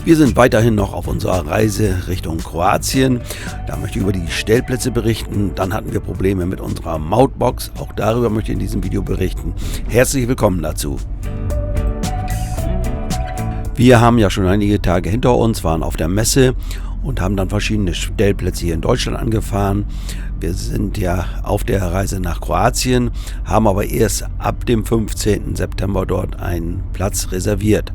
Wir sind weiterhin noch auf unserer Reise Richtung Kroatien. Da möchte ich über die Stellplätze berichten. Dann hatten wir Probleme mit unserer Mautbox. Auch darüber möchte ich in diesem Video berichten. Herzlich willkommen dazu. Wir haben ja schon einige Tage hinter uns, waren auf der Messe und haben dann verschiedene Stellplätze hier in Deutschland angefahren. Wir sind ja auf der Reise nach Kroatien, haben aber erst ab dem 15. September dort einen Platz reserviert.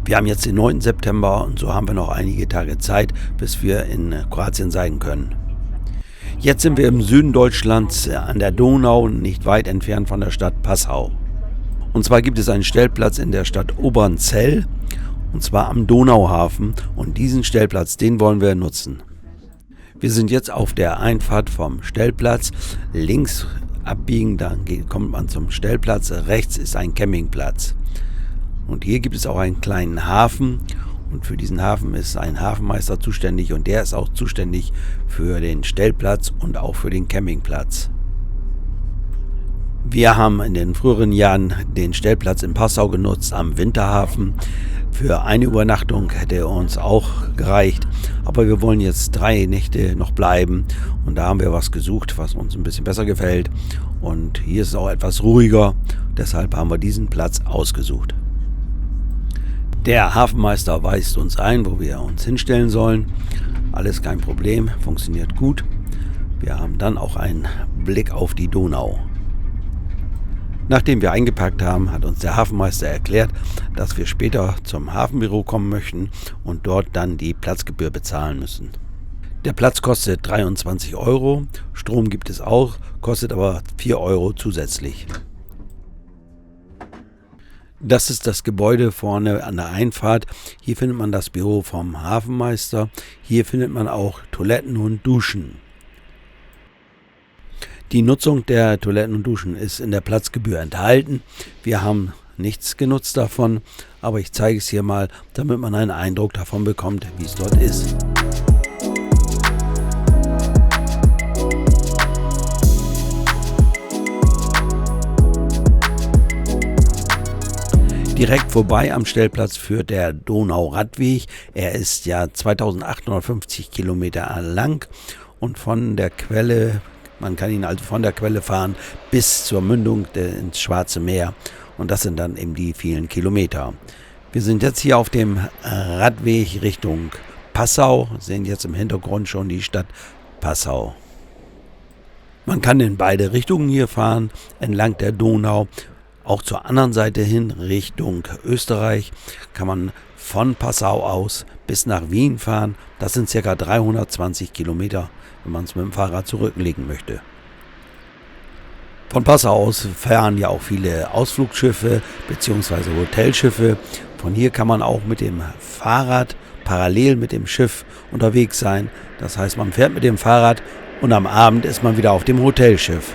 Wir haben jetzt den 9. September und so haben wir noch einige Tage Zeit, bis wir in Kroatien sein können. Jetzt sind wir im Süden Deutschlands an der Donau, nicht weit entfernt von der Stadt Passau. Und zwar gibt es einen Stellplatz in der Stadt Obernzell, und zwar am Donauhafen, und diesen Stellplatz, den wollen wir nutzen. Wir sind jetzt auf der Einfahrt vom Stellplatz, links abbiegen, dann kommt man zum Stellplatz, rechts ist ein Campingplatz. Und hier gibt es auch einen kleinen Hafen, und für diesen Hafen ist ein Hafenmeister zuständig und der ist auch zuständig für den Stellplatz und auch für den Campingplatz. Wir haben in den früheren Jahren den Stellplatz in Passau genutzt am Winterhafen. Für eine Übernachtung hätte uns auch gereicht, aber wir wollen jetzt 3 Nächte noch bleiben und da haben wir was gesucht, was uns ein bisschen besser gefällt, und hier ist es auch etwas ruhiger, deshalb haben wir diesen Platz ausgesucht. Der Hafenmeister weist uns ein, wo wir uns hinstellen sollen. Alles kein Problem, funktioniert gut. Wir haben dann auch einen Blick auf die Donau. Nachdem wir eingepackt haben, hat uns der Hafenmeister erklärt, dass wir später zum Hafenbüro kommen möchten und dort dann die Platzgebühr bezahlen müssen. Der Platz kostet 23 €, Strom gibt es auch, kostet aber 4 € zusätzlich. Das ist das Gebäude vorne an der Einfahrt. Hier findet man das Büro vom Hafenmeister. Hier findet man auch Toiletten und Duschen. Die Nutzung der Toiletten und Duschen ist in der Platzgebühr enthalten. Wir haben nichts genutzt davon, aber ich zeige es hier mal, damit man einen Eindruck davon bekommt, wie es dort ist. Direkt vorbei am Stellplatz führt der Donauradweg. Er ist ja 2850 Kilometer lang und von der Quelle, man kann ihn also von der Quelle fahren bis zur Mündung ins Schwarze Meer, und das sind dann eben die vielen Kilometer. Wir sind jetzt hier auf dem Radweg Richtung Passau, sehen jetzt im Hintergrund schon die Stadt Passau. Man kann in beide Richtungen hier fahren, entlang der Donau. Auch zur anderen Seite hin, Richtung Österreich, kann man von Passau aus bis nach Wien fahren. Das sind ca. 320 Kilometer, wenn man es mit dem Fahrrad zurücklegen möchte. Von Passau aus fahren ja auch viele Ausflugsschiffe bzw. Hotelschiffe. Von hier kann man auch mit dem Fahrrad parallel mit dem Schiff unterwegs sein. Das heißt, man fährt mit dem Fahrrad und am Abend ist man wieder auf dem Hotelschiff.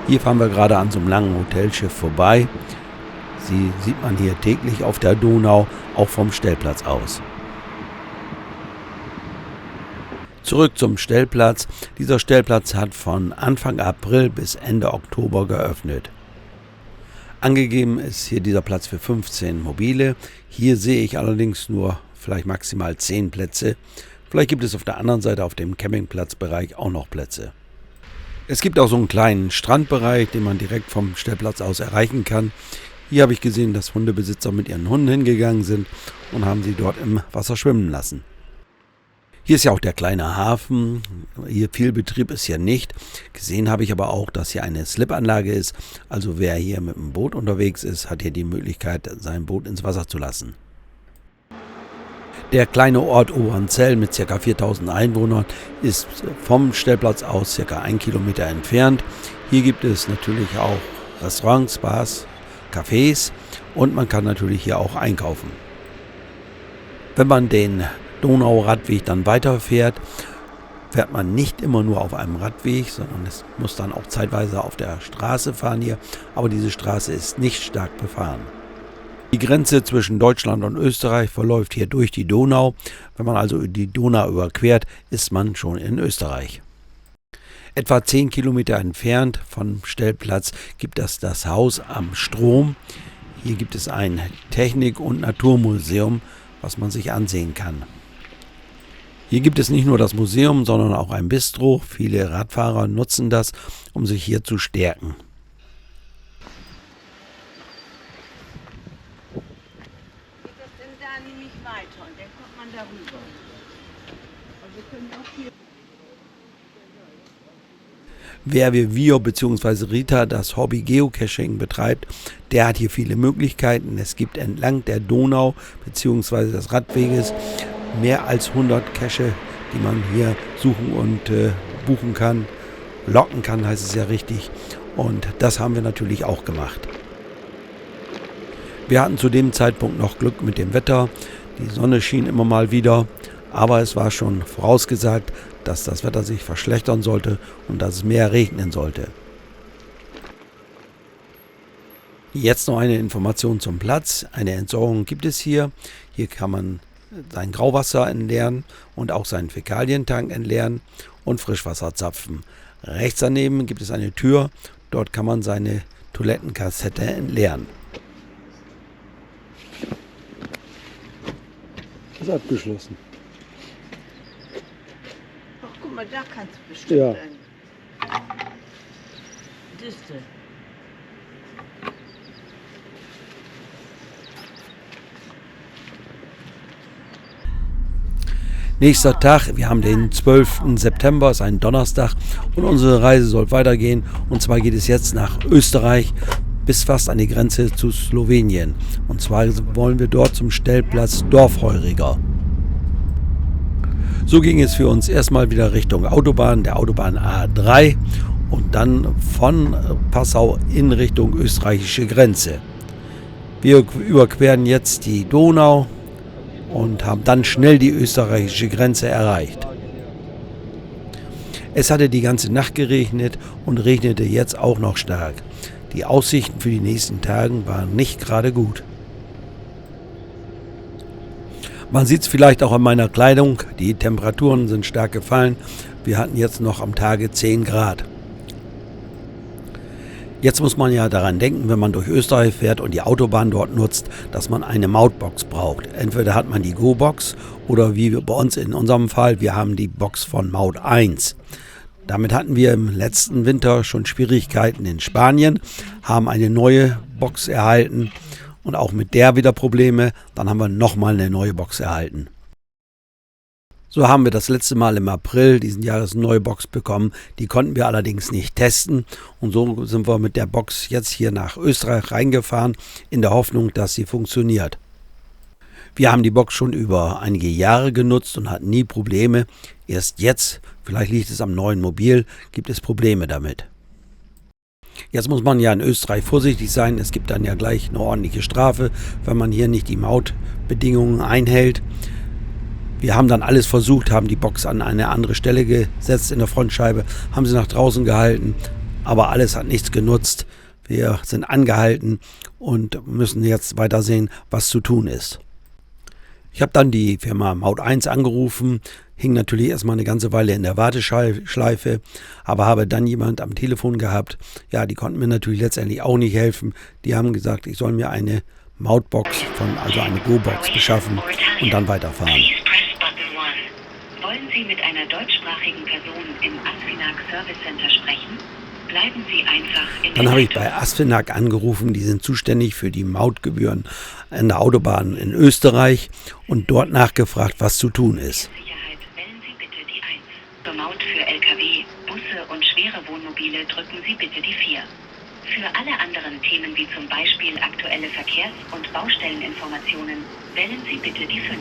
Hier fahren wir gerade an so einem langen Hotelschiff vorbei. Sie sieht man hier täglich auf der Donau, auch vom Stellplatz aus. Zurück zum Stellplatz. Dieser Stellplatz hat von Anfang April bis Ende Oktober geöffnet. Angegeben ist hier dieser Platz für 15 Mobile. Hier sehe ich allerdings nur vielleicht maximal 10 Plätze. Vielleicht gibt es auf der anderen Seite, auf dem Campingplatzbereich, auch noch Plätze. Es gibt auch so einen kleinen Strandbereich, den man direkt vom Stellplatz aus erreichen kann. Hier habe ich gesehen, dass Hundebesitzer mit ihren Hunden hingegangen sind und haben sie dort im Wasser schwimmen lassen. Hier ist ja auch der kleine Hafen. Hier viel Betrieb ist hier nicht. Gesehen habe ich aber auch, dass hier eine Slipanlage ist. Also wer hier mit dem Boot unterwegs ist, hat hier die Möglichkeit, sein Boot ins Wasser zu lassen. Der kleine Ort Obernzell mit ca. 4000 Einwohnern ist vom Stellplatz aus ca. 1 Kilometer entfernt. Hier gibt es natürlich auch Restaurants, Bars, Cafés und man kann natürlich hier auch einkaufen. Wenn man den Donauradweg dann weiterfährt, fährt man nicht immer nur auf einem Radweg, sondern es muss dann auch zeitweise auf der Straße fahren hier, aber diese Straße ist nicht stark befahren. Die Grenze zwischen Deutschland und Österreich verläuft hier durch die Donau. Wenn man also die Donau überquert, ist man schon in Österreich. Etwa 10 Kilometer entfernt vom Stellplatz gibt es das Haus am Strom. Hier gibt es ein Technik- und Naturmuseum, was man sich ansehen kann. Hier gibt es nicht nur das Museum, sondern auch ein Bistro. Viele Radfahrer nutzen das, um sich hier zu stärken. Geht das denn da nämlich weiter und dann kommt man darüber. Und wir können auch hier. Wer wie wir bzw. Rita das Hobby Geocaching betreibt, der hat hier viele Möglichkeiten. Es gibt entlang der Donau bzw. des Radweges mehr als 100 Cache, die man hier suchen und buchen kann. Locken kann, heißt es ja richtig. Und das haben wir natürlich auch gemacht. Wir hatten zu dem Zeitpunkt noch Glück mit dem Wetter. Die Sonne schien immer mal wieder. Aber es war schon vorausgesagt, dass das Wetter sich verschlechtern sollte und dass es mehr regnen sollte. Jetzt noch eine Information zum Platz. Eine Entsorgung gibt es hier. Hier kann man sein Grauwasser entleeren und auch seinen Fäkalientank entleeren und Frischwasser zapfen. Rechts daneben gibt es eine Tür. Dort kann man seine Toilettenkassette entleeren. Ist abgeschlossen. Ach, guck mal, da kannst du bestimmt Ja. ein. Diste. Nächster Tag, wir haben den 12. September, ist ein Donnerstag und unsere Reise soll weitergehen. Und zwar geht es jetzt nach Österreich bis fast an die Grenze zu Slowenien. Und zwar wollen wir dort zum Stellplatz Dorfheuriger. So ging es für uns erstmal wieder Richtung Autobahn, der Autobahn A3 und dann von Passau in Richtung österreichische Grenze. Wir überqueren jetzt die Donau und haben dann schnell die österreichische Grenze erreicht. Es hatte die ganze Nacht geregnet und regnete jetzt auch noch stark. Die Aussichten für die nächsten Tage waren nicht gerade gut. Man sieht es vielleicht auch an meiner Kleidung, die Temperaturen sind stark gefallen. Wir hatten jetzt noch am Tage 10 Grad. Jetzt muss man ja daran denken, wenn man durch Österreich fährt und die Autobahn dort nutzt, dass man eine Mautbox braucht. Entweder hat man die Go-Box oder wie bei uns in unserem Fall, wir haben die Box von Maut 1. Damit hatten wir im letzten Winter schon Schwierigkeiten in Spanien, haben eine neue Box erhalten und auch mit der wieder Probleme. Dann haben wir nochmal eine neue Box erhalten. So haben wir das letzte Mal im April diesen Jahres eine neue Box bekommen. Die konnten wir allerdings nicht testen. Und so sind wir mit der Box jetzt hier nach Österreich reingefahren, in der Hoffnung, dass sie funktioniert. Wir haben die Box schon über einige Jahre genutzt und hatten nie Probleme. Erst jetzt, vielleicht liegt es am neuen Mobil, gibt es Probleme damit. Jetzt muss man ja in Österreich vorsichtig sein. Es gibt dann ja gleich eine ordentliche Strafe, wenn man hier nicht die Mautbedingungen einhält. Wir haben dann alles versucht, haben die Box an eine andere Stelle gesetzt in der Frontscheibe, haben sie nach draußen gehalten, aber alles hat nichts genutzt. Wir sind angehalten und müssen jetzt weiter sehen, was zu tun ist. Ich habe dann die Firma Maut 1 angerufen, hing natürlich erstmal eine ganze Weile in der Warteschleife, aber habe dann jemand am Telefon gehabt. Ja, die konnten mir natürlich letztendlich auch nicht helfen. Die haben gesagt, ich soll mir eine Mautbox, also eine Go-Box beschaffen und dann weiterfahren. Wollen Sie mit einer deutschsprachigen Person im Asfinag Service Center sprechen? Bleiben Sie einfach in der Dann habe ich bei Asfinag angerufen, die sind zuständig für die Mautgebühren an der Autobahn in Österreich und dort nachgefragt, was zu tun ist. Sicherheit wählen Sie bitte die 1. Zur Maut für Lkw, Busse und schwere Wohnmobile drücken Sie bitte die 4. Für alle anderen Themen wie zum Beispiel aktuelle Verkehrs- und Baustelleninformationen wählen Sie bitte die 5.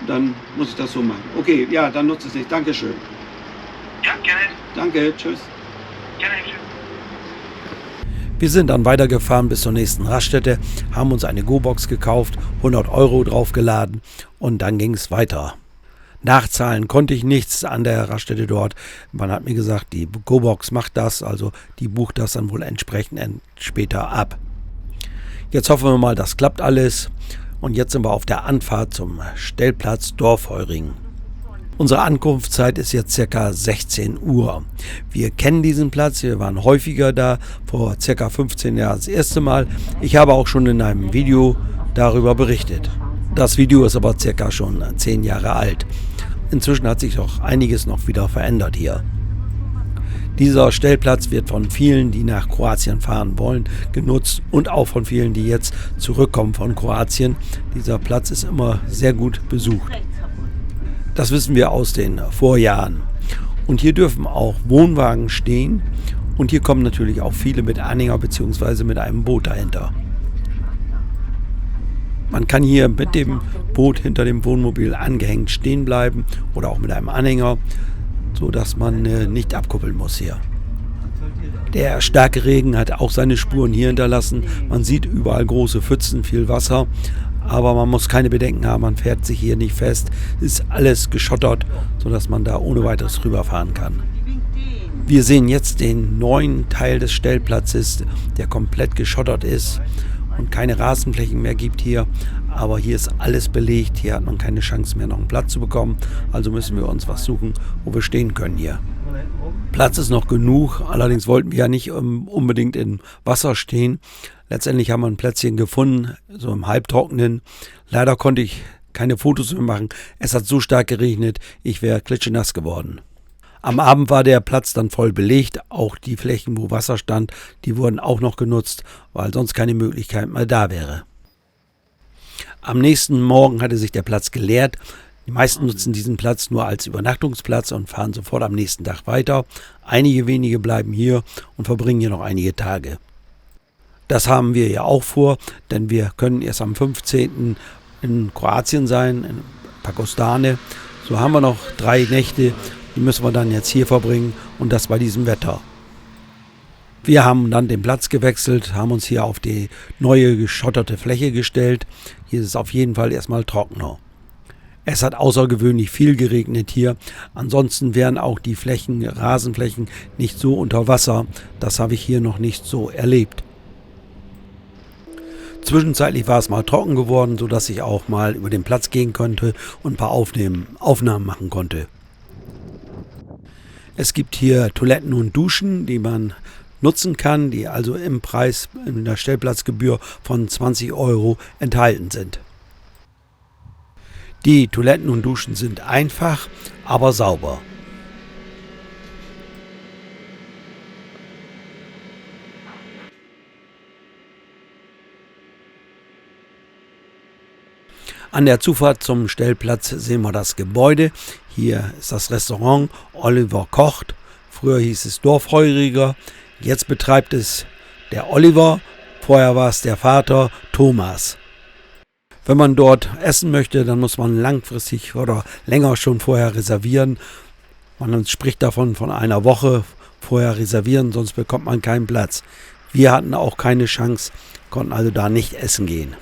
Dann muss ich das so machen. Okay, ja, dann nutze es nicht. Dankeschön. Ja, gerne. Danke, tschüss. Gerne. Tschüss. Wir sind dann weitergefahren bis zur nächsten Raststätte, haben uns eine Go-Box gekauft, 100 € draufgeladen und dann ging es weiter. Nachzahlen konnte ich nichts an der Raststätte dort. Man hat mir gesagt, die Go-Box macht das, also die bucht das dann wohl entsprechend später ab. Jetzt hoffen wir mal, das klappt alles. Und jetzt sind wir auf der Anfahrt zum Stellplatz Dorfheurigen. Unsere Ankunftszeit ist jetzt ca. 16 Uhr. Wir kennen diesen Platz, wir waren häufiger da, vor ca. 15 Jahren das erste Mal. Ich habe auch schon in einem Video darüber berichtet. Das Video ist aber ca. schon 10 Jahre alt. Inzwischen hat sich auch einiges noch wieder verändert hier. Dieser Stellplatz wird von vielen, die nach Kroatien fahren wollen, genutzt und auch von vielen, die jetzt zurückkommen von Kroatien. Dieser Platz ist immer sehr gut besucht. Das wissen wir aus den Vorjahren. Und hier dürfen auch Wohnwagen stehen und hier kommen natürlich auch viele mit Anhänger bzw. mit einem Boot dahinter. Man kann hier mit dem Boot hinter dem Wohnmobil angehängt stehen bleiben oder auch mit einem Anhänger, so dass man nicht abkuppeln muss hier. Der starke Regen hat auch seine Spuren hier hinterlassen. Man sieht überall große Pfützen, viel Wasser, aber man muss keine Bedenken haben, man fährt sich hier nicht fest. Ist alles geschottert, so dass man da ohne weiteres rüberfahren kann. Wir sehen jetzt den neuen Teil des Stellplatzes, der komplett geschottert ist und keine Rasenflächen mehr gibt hier. Aber hier ist alles belegt, hier hat man keine Chance mehr, noch einen Platz zu bekommen. Also müssen wir uns was suchen, wo wir stehen können hier. Platz ist noch genug, allerdings wollten wir ja nicht unbedingt im Wasser stehen. Letztendlich haben wir ein Plätzchen gefunden, so im Halbtrockenen. Leider konnte ich keine Fotos mehr machen. Es hat so stark geregnet, ich wäre klitschenass geworden. Am Abend war der Platz dann voll belegt. Auch die Flächen, wo Wasser stand, die wurden auch noch genutzt, weil sonst keine Möglichkeit mehr da wäre. Am nächsten Morgen hatte sich der Platz geleert. Die meisten nutzen diesen Platz nur als Übernachtungsplatz und fahren sofort am nächsten Tag weiter. Einige wenige bleiben hier und verbringen hier noch einige Tage. Das haben wir ja auch vor, denn wir können erst am 15. in Kroatien sein, in Pakostane. So haben wir noch 3 Nächte, die müssen wir dann jetzt hier verbringen und das bei diesem Wetter. Wir haben dann den Platz gewechselt, haben uns hier auf die neue geschotterte Fläche gestellt. Hier ist es auf jeden Fall erstmal trockener. Es hat außergewöhnlich viel geregnet hier. Ansonsten wären auch die Flächen, Rasenflächen nicht so unter Wasser. Das habe ich hier noch nicht so erlebt. Zwischenzeitlich war es mal trocken geworden, sodass ich auch mal über den Platz gehen konnte und ein paar Aufnahmen machen konnte. Es gibt hier Toiletten und Duschen, die man nutzen kann, die also im Preis in der Stellplatzgebühr von 20 € enthalten sind. Die Toiletten und Duschen sind einfach, aber sauber. An der Zufahrt zum Stellplatz sehen wir das Gebäude. Hier ist das Restaurant Oliver kocht. Früher hieß es Dorfheuriger. Jetzt betreibt es der Oliver. Vorher war es der Vater Thomas. Wenn man dort essen möchte, dann muss man langfristig oder länger schon vorher reservieren. Man spricht davon von einer Woche vorher reservieren, sonst bekommt man keinen Platz. Wir hatten auch keine Chance, konnten also da nicht essen gehen.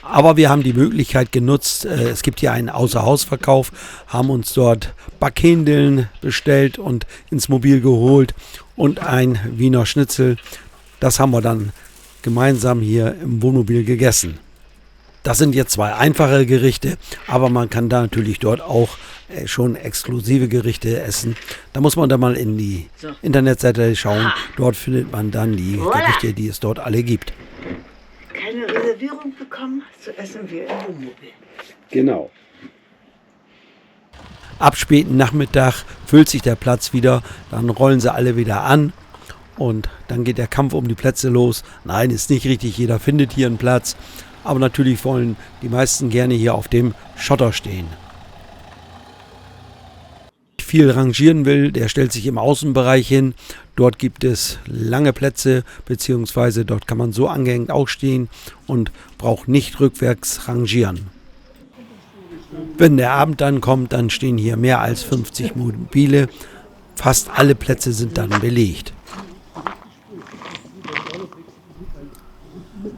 Aber wir haben die Möglichkeit genutzt, es gibt hier einen Außerhausverkauf, haben uns dort Backhändeln bestellt und ins Mobil geholt und ein Wiener Schnitzel. Das haben wir dann gemeinsam hier im Wohnmobil gegessen. Das sind jetzt 2 einfache Gerichte, aber man kann da natürlich dort auch schon exklusive Gerichte essen. Da muss man dann mal in die Internetseite schauen. Dort findet man dann die Gerichte, die es dort alle gibt. Keine Reservierung bekommen, so essen wir im Wohnmobil. Genau. Ab späten Nachmittag füllt sich der Platz wieder, dann rollen sie alle wieder an und dann geht der Kampf um die Plätze los. Nein, ist nicht richtig, jeder findet hier einen Platz, aber natürlich wollen die meisten gerne hier auf dem Schotter stehen. Wer viel rangieren will, der stellt sich im Außenbereich hin. Dort gibt es lange Plätze, beziehungsweise dort kann man so angehängt auch stehen und braucht nicht rückwärts rangieren. Wenn der Abend dann kommt, dann stehen hier mehr als 50 Mobile. Fast alle Plätze sind dann belegt.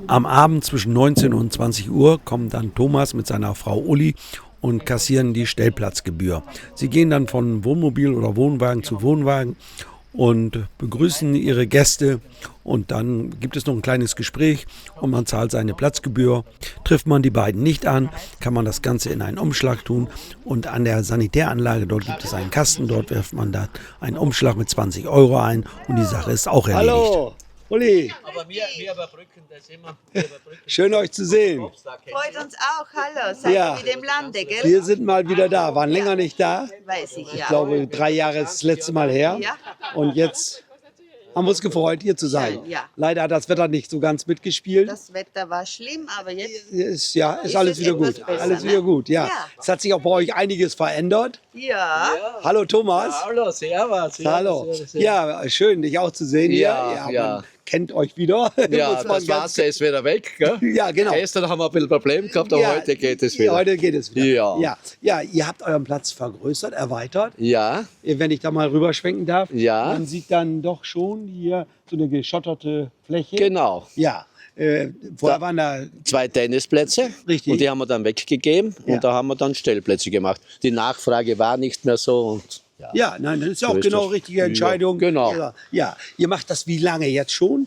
Am Abend zwischen 19 und 20 Uhr kommt dann Thomas mit seiner Frau Uli und kassieren die Stellplatzgebühr. Sie gehen dann von Wohnmobil oder Wohnwagen zu Wohnwagen und begrüßen ihre Gäste. Und dann gibt es noch ein kleines Gespräch und man zahlt seine Platzgebühr. Trifft man die beiden nicht an, kann man das Ganze in einen Umschlag tun. Und an der Sanitäranlage, dort gibt es einen Kasten, dort wirft man da einen Umschlag mit 20 € ein und die Sache ist auch erledigt. Hallo, Uli, Aber wir überbrücken das immer. Wir überbrücken schön euch zu sehen. Freut uns auch, hallo. Seid Ja. ihr wieder im Lande, gell? Wir sind mal wieder da, waren länger nicht da. Weiß ich, ja. Ich glaube, 3 Jahre ist das letzte Mal her. Ja. Und jetzt haben wir uns gefreut, hier zu sein. Schön, ja. Leider hat das Wetter nicht so ganz mitgespielt. Das Wetter war schlimm, aber jetzt, Ist Ist alles es wieder etwas gut. besser, Alles ne? wieder gut, ja. Ja. Es hat sich auch bei euch einiges verändert. ja. Hallo Thomas. Hallo, servus. Hallo. Ja, schön, dich auch zu sehen hier. Ja, ja. Man kennt euch wieder. Ja, Muss man das ganz- Wasser ist wieder weg. Gell? Ja, genau. Gestern haben wir ein bisschen Problem gehabt, aber Ja, heute geht es wieder. Heute geht es wieder. Ja. Ja, ihr habt euren Platz vergrößert, erweitert. Ja, Wenn ich da mal rüberschwenken darf. Ja. Man sieht dann doch schon hier so eine geschotterte Fläche. genau. Ja. Vorher waren da. 2 Tennisplätze. Richtig. Und die haben wir dann weggegeben. Ja. Und da haben wir dann Stellplätze gemacht. Die Nachfrage war nicht mehr so. Und ja. Ja, nein, das ist ja So auch ist genau das. richtige Ja, Entscheidung. genau. Ja, ihr macht das wie lange jetzt schon?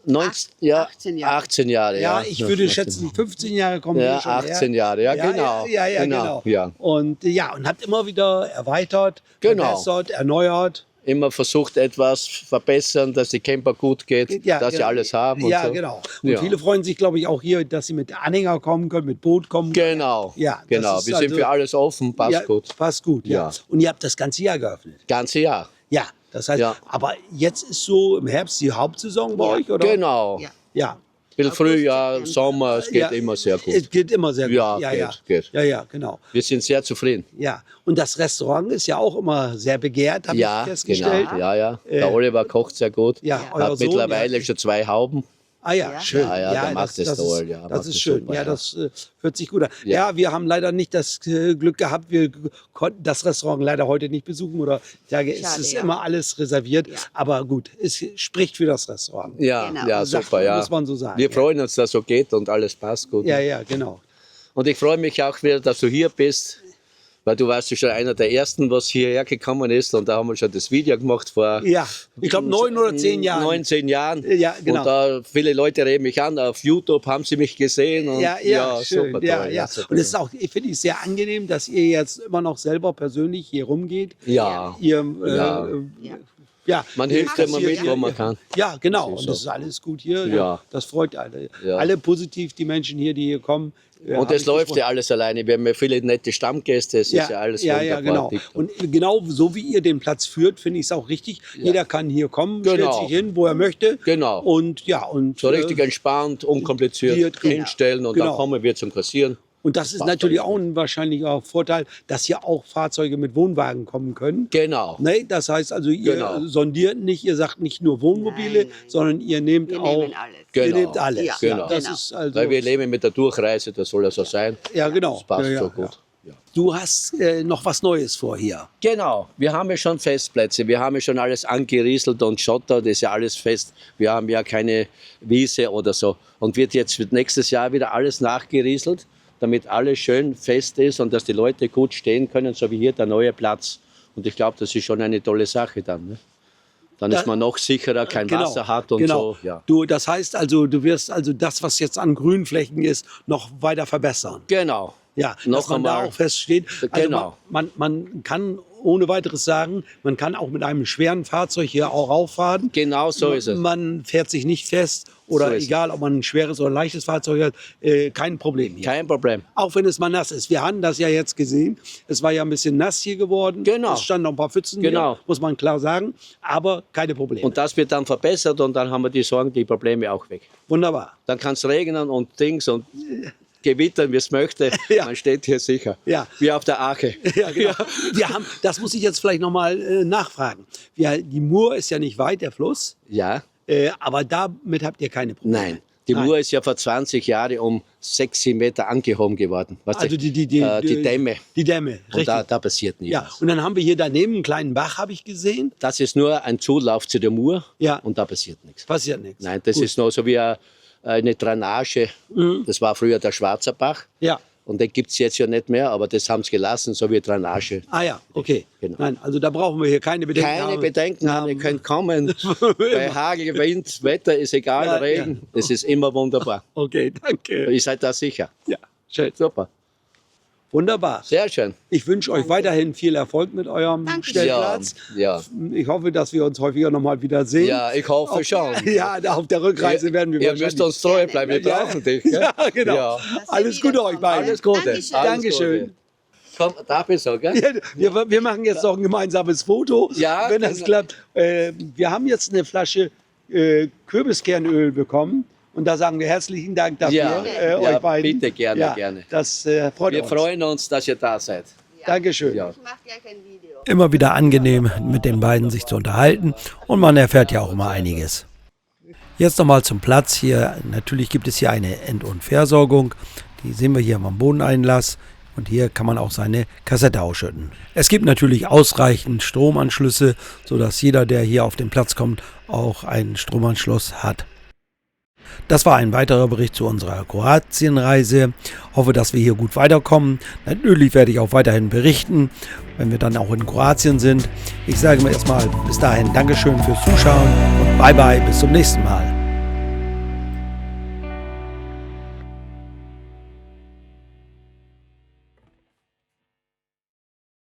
18 Jahre. 18 Jahre. Ja, ich würde schätzen, 15 Jahre kommen Ja, hier schon 18 her. Jahre, ja, genau. Ja, Genau, genau. ja. Und habt immer wieder erweitert, Genau. verbessert, erneuert. Immer versucht, etwas verbessern, dass die Camper gut geht, dass sie genau. alles haben. Und Ja, so. genau. Und Ja. viele freuen sich, glaube ich, auch hier, dass sie mit Anhänger kommen können, mit Boot kommen können. Genau, Ja, das genau. ist Wir sind also- für alles offen, passt Ja, gut. passt gut, ja. Ja. Und ihr habt das ganze Jahr geöffnet. Ganze Jahr. Ja, das heißt, Ja. aber jetzt ist so im Herbst die Hauptsaison bei euch, oder? Genau. Ja. Ja. Bisschen Frühjahr, September. Sommer, es geht Ja, immer sehr gut. Es geht immer sehr gut. Ja, ja, geht. Ja, genau. Wir sind sehr zufrieden. Ja. Und das Restaurant ist ja auch immer sehr begehrt, habe ich Ja, festgestellt. genau. Ja. Der Oliver kocht sehr gut. Ja, euer Hat Sohn, mittlerweile ja. schon 2 Hauben. Ah ja, Ja. schön. Ja, der macht das toll, Ist, ja, macht das das ist schön. super, Ja, ja. das hört sich gut an. Ja. Ja, wir haben leider nicht das Glück gehabt, wir konnten das Restaurant leider heute nicht besuchen oder ich sage, es Schade, ist ja. immer alles reserviert. Ja. Aber gut, es spricht für das Restaurant. Ja, Genau. ja, Sagt- super, ja. muss man so sagen, Wir ja. freuen uns, dass es so geht und alles passt gut. Ja, genau. Und ich freue mich auch wieder, dass du hier bist, weil du warst ja schon einer der Ersten, was hierher gekommen ist. Und da haben wir schon das Video gemacht vor Ja, ich glaube 9 oder 10 Jahren. 19 Jahren. Ja, genau. Und da viele Leute reden mich an, auf YouTube haben sie mich gesehen. Und Ja, schön. super Ja, toll, ja. super Und es ist toll. auch, ich finde es sehr angenehm, dass ihr jetzt immer noch selber persönlich hier rumgeht. Ja, Ihr, Ja. ja. man ihr hilft das immer hier- mit, wo man kann. Ja, genau. Das ist Und so. das ist alles gut hier. Ja. Das freut alle. Ja. Alle positiv, die Menschen hier, die hier kommen. Und es läuft ja alles alleine. Wir haben ja viele nette Stammgäste. Es ist ja alles wunderbar. genau. Und genau so wie ihr den Platz führt, finde ich es auch richtig. Jeder kann hier kommen, Genau. stellt sich hin, wo er möchte. Genau. Und So richtig entspannt, unkompliziert genau. hinstellen und Genau. dann kommen wir zum Kassieren. und das ist natürlich auch ein wahrscheinlicher Vorteil, dass hier auch Fahrzeuge mit Wohnwagen kommen können. Genau. Ne? Das heißt also, ihr Genau. sondiert nicht, ihr sagt nicht nur Wohnmobile, Nein. sondern ihr nehmt Wir auch. nehmen alles. Ihr Genau. nehmt alles. Ja, genau. Das Genau. ist also, Weil wir leben mit der Durchreise, das soll ja so sein. ja, genau. Das passt Ja, so gut. Ja. Du hast noch was Neues vor hier. Genau, wir haben ja schon Festplätze, wir haben ja schon alles angerieselt und Schotter, das ist ja alles fest. Wir haben ja keine Wiese oder so. Und wird jetzt nächstes Jahr wieder alles nachgerieselt, damit alles schön fest ist und dass die Leute gut stehen können, so wie hier der neue Platz. Und ich glaube, das ist schon eine tolle Sache dann. Ne? Dann Da- ist man noch sicherer, kein Wasser hat und genau. so. Ja. Das heißt also, du wirst also das, was jetzt an Grünflächen ist, noch weiter verbessern. Genau. Ja, Noch dass man da einmal. auch feststeht. Also Genau. man kann ohne weiteres sagen, man kann auch mit einem schweren Fahrzeug hier auch rauffahren. Genau so ist es. Man fährt sich nicht fest oder So ist egal, ob man ein schweres oder leichtes Fahrzeug hat, kein Problem hier. Kein Problem. Auch wenn es mal nass ist. Wir haben das ja jetzt gesehen. Es war ja ein bisschen nass hier geworden. Genau. Es standen noch ein paar Pfützen Genau. hier, muss man klar sagen. Aber keine Probleme. Und das wird dann verbessert und dann haben wir die Sorgen, die Probleme auch weg. Wunderbar. Dann kann es regnen und Dings und gewittern, wie es möchte. Ja. Man steht hier sicher. Ja. Wie auf der Arche. Ja, genau. Wir haben, das muss ich jetzt vielleicht nochmal nachfragen. Die Mur ist ja nicht weit, der Fluss. Ja. Aber damit habt ihr keine Probleme. Nein. Die Nein. Mur ist ja vor 20 Jahren um 6, 7 Meter angehoben geworden. Weißt Also du? die Dämme. Die Dämme, Und richtig. da passiert nie Ja, was. und dann haben wir hier daneben einen kleinen Bach, habe ich gesehen. Das ist nur ein Zulauf zu der Mur Ja. und da passiert nichts. Passiert nichts. Nein, das Gut. Mhm. ist nur so wie eine Drainage. Das war früher der Schwarzer Bach. Ja, Und den gibt es jetzt ja nicht mehr, aber das haben sie gelassen, so wie Drainage. Ah ja, okay. Genau. Nein, also da brauchen wir hier keine Bedenken Keine Bedenken haben, ihr könnt kommen. Bei Hagel, Wind, Wetter ist egal, Ja, Regen, es ist immer wunderbar. Okay, danke. Ihr seid da sicher. Ja, schön. Super. Wunderbar. Sehr schön. Ich wünsche euch weiterhin viel Erfolg mit eurem Stellplatz. Ja, Ich hoffe, dass wir uns häufiger nochmal wiedersehen. ja, ich hoffe schon. Ja, auf der Rückreise werden wir Ihr müsst uns treu bleiben, wir brauchen dich. Gell? Ja, genau. Ja. Alles Gute euch beiden. Alles Gute. Dankeschön. Alles Dankeschön. Gute. Komm, darf ich so, gell? Ja, wir machen jetzt noch ein gemeinsames Foto, Ja, wenn das genau. klappt. Wir haben jetzt eine Flasche Kürbiskernöl bekommen und da sagen wir herzlichen Dank dafür, Ja, euch beiden. bitte, gerne, Ja, gerne. Das freut Wir uns. freuen uns, dass ihr da seid. Dankeschön. Ja. Ich mache gleich ein Video. Immer wieder angenehm, mit den beiden sich zu unterhalten und man erfährt ja auch immer einiges. Jetzt nochmal zum Platz hier. Natürlich gibt es hier eine End- und Versorgung. Die sehen wir hier am Bodeneinlass. Und hier kann man auch seine Kassette ausschütten. Es gibt natürlich ausreichend Stromanschlüsse, sodass jeder, der hier auf den Platz kommt, auch einen Stromanschluss hat. Das war ein weiterer Bericht zu unserer Kroatienreise. Hoffe, dass wir hier gut weiterkommen. Natürlich werde ich auch weiterhin berichten, wenn wir dann auch in Kroatien sind. Ich sage mir erstmal bis dahin Dankeschön fürs Zuschauen und bye bye, bis zum nächsten Mal.